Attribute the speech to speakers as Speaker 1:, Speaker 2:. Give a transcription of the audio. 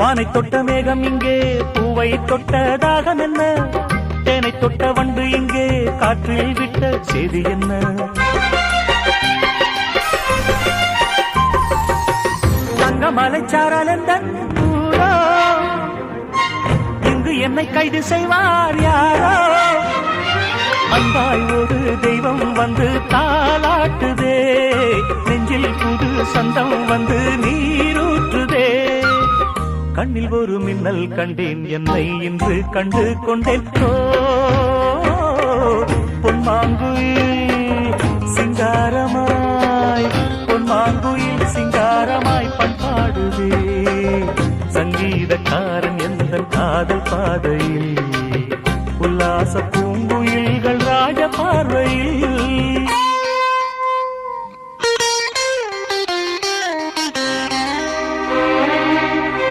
Speaker 1: வானை தொட்ட மேகம் இங்கே பூவை தொட்ட தாகம் என்ன, தேனை தொட்ட வண்டு இங்கே காற்றில் விட்ட செய்தி என்ன. தங்க மலைச்சாரல் எந்தன் ஊரோ, இங்கு என்னை கைது செய்வார் யாரோ. அன்பாய் ஒரு தெய்வம் வந்து தாலாட்டுதே, நெஞ்சில் புது சந்தம் வந்து நீரூற்றுதே. கண்ணில் ஒரு மின்னல் கண்டேன், என்னை இன்று கண்டு கொண்டேன். பொன்மாங்குயில் சிங்காரமாய், பொன்மாங்குயில் சிங்காரமாய் பண்பாடுதே. சங்கீதக்காரன் எந்த காதல் பாதையில்